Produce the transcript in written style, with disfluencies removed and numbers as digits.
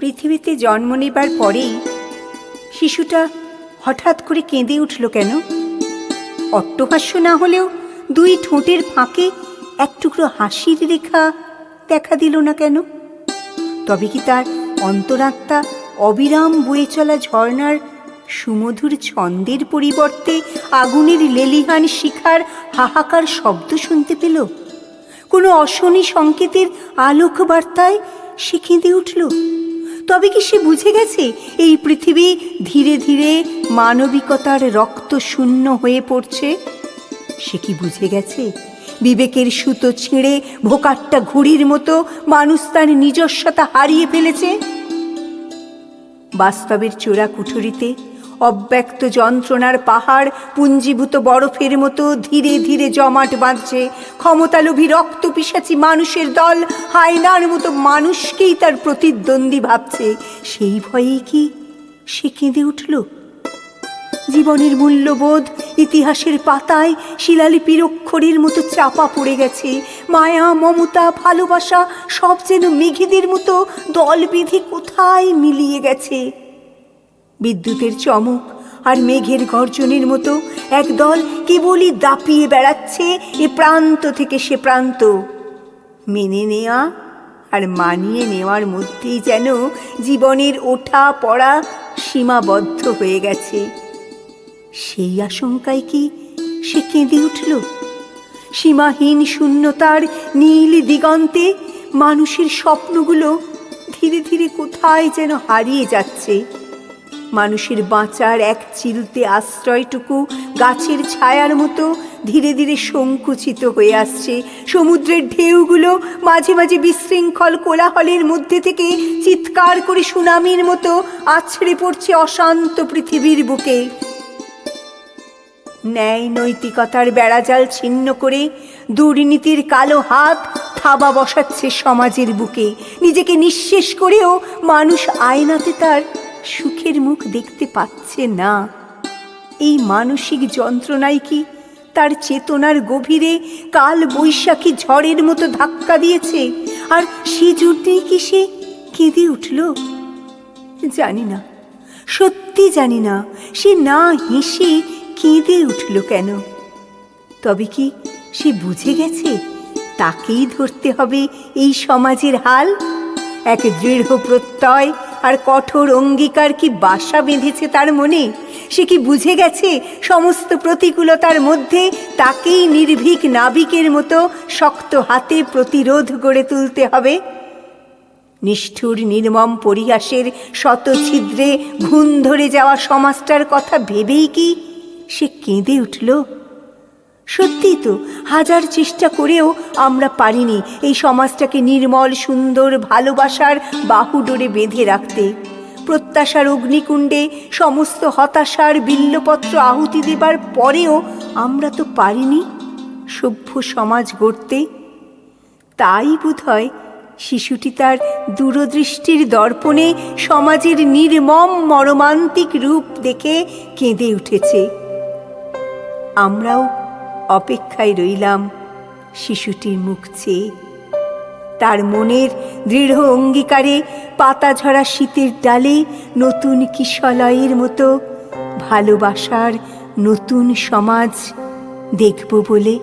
পৃথিবীতে জন্ম নেবার পরেই শিশুটা হঠাৎ করে কেঁদে উঠল কেন? অট্টহাস্য না হলেও দুই ঠোঁটের ফাঁকে এক টুকরো হাসির রেখা দেখা দিল না কেন? তবে কি তার অন্তরাত্মা অবিরাম বয়ে চলা ঝর্ণার সুমধুর ছন্দের পরিবর্তে আগুনের লেলিহান শিখার হাহাকার শব্দ শুনতে পেল? কোনো অশনি সংকেতের আলোক বার্তায় সে কেঁদে উঠল? তবে কি সে বুঝে গেছে এই পৃথিবী ধীরে ধীরে মানবিকতার রক্ত শূন্য হয়ে পড়ছে? সে কি বুঝে গেছে বিবেকের সুতো ছিঁড়ে ভোকাট্টা ঘুড়ির মতো মানুষ তার নিজস্বতা হারিয়ে ফেলেছে? বাস্তবের চোরা কুঠুরিতে অব্যক্ত যন্ত্রণার পাহাড় পুঞ্জীভূত বরফের মতো ধীরে ধীরে জমাট বাঁধছে। ক্ষমতালোভী রক্ত পিশাচি মানুষের দল হায়নার মতো মানুষকেই তার প্রতিদ্বন্দ্বী ভাবছে। সেই ভয়েই কি সে কেঁদে উঠল? জীবনের মূল্যবোধ ইতিহাসের পাতায় শিলালিপির অক্ষরের মতো চাপা পড়ে গেছে। মায়া, মমতা, ভালোবাসা সব যেন মেঘেদের মতো দল বেঁধে কোথায় মিলিয়ে গেছে। বিদ্যুতের চমক আর মেঘের গর্জনের মতো একদল কেবলই দাপিয়ে বেড়াচ্ছে এ প্রান্ত থেকে সে প্রান্ত। মেনে নেওয়া আর মানিয়ে নেওয়ার মধ্যেই যেন জীবনের ওঠা পড়া সীমাবদ্ধ হয়ে গেছে। সেই আশঙ্কায় কি সে কেঁদে উঠল? সীমাহীন শূন্যতার নীল দিগন্তে মানুষের স্বপ্নগুলো ধীরে ধীরে কোথায় যেন হারিয়ে যাচ্ছে। মানুষের বাঁচার এক চিলতে আশ্রয়টুকু গাছের ছায়ার মতো ধীরে ধীরে সংকুচিত হয়ে আসছে। সমুদ্রের ঢেউগুলো মাঝে মাঝে বিশৃঙ্খল কোলাহলের মধ্যে থেকে চিৎকার করে সুনামির মতো আছড়ে পড়ছে অশান্ত পৃথিবীর বুকে। ন্যায় নৈতিকতার বেড়াজাল ছিন্ন করে দুর্নীতির কালো হাত থাবা বসাচ্ছে সমাজের বুকে। নিজেকে নিঃশেষ করেও মানুষ আয়নাতে তার সুখের মুখ দেখতে পাচ্ছে না। এই মানসিক যন্ত্রণাই কি তার চেতনার গভীরে কাল বৈশাখী ঝড়ের মতো ধাক্কা দিয়েছে? আর সে জন্যেই কি সে কেঁদে উঠল? জানি না, সত্যি জানি না সে না হেসে কেঁদে উঠল কেন। তবে কি সে বুঝে গেছে তাকেই ধরতে হবে এই সমাজের হাল? এক দৃঢ় প্রত্যয় আর কঠোর অঙ্গীকার কি বাসা বেঁধেছে তার মনে? সে কি বুঝে গেছে সমস্ত প্রতিকূলতার মধ্যে তাকেই নির্ভীক নাবিকের মতো শক্ত হাতে প্রতিরোধ গড়ে তুলতে হবে? নিষ্ঠুর নির্মম পরিহাসের শত ছিদ্রে ঘুণ ধরে যাওয়া সমাজটার কথা ভেবেই কি সে কেঁদে উঠল? সত্যিই তো হাজার চেষ্টা করেও আমরা পারিনি এই সমাজটাকে নির্মল সুন্দর ভালোবাসার বাহুডোরে বেঁধে রাখতে। প্রত্যাশার অগ্নিকুণ্ডে সমস্ত হতাশার বিল্লপত্র আহুতি দেবার পরেও আমরা তো পারিনি সভ্য সমাজ গড়তে। তাই বোধহয় শিশুটি তার দূরদৃষ্টির দর্পণে সমাজের নির্মম মর্মান্তিক রূপ দেখে কেঁদে উঠেছে। আমরাও অপেক্ষায় রইলাম শিশুটির মুখ চেয়ে। তার মনের দৃঢ় অঙ্গীকারে পাতা ঝরা শীতের ডালে নতুন কিশলয়ের মতো ভালোবাসার নতুন সমাজ দেখব বলে।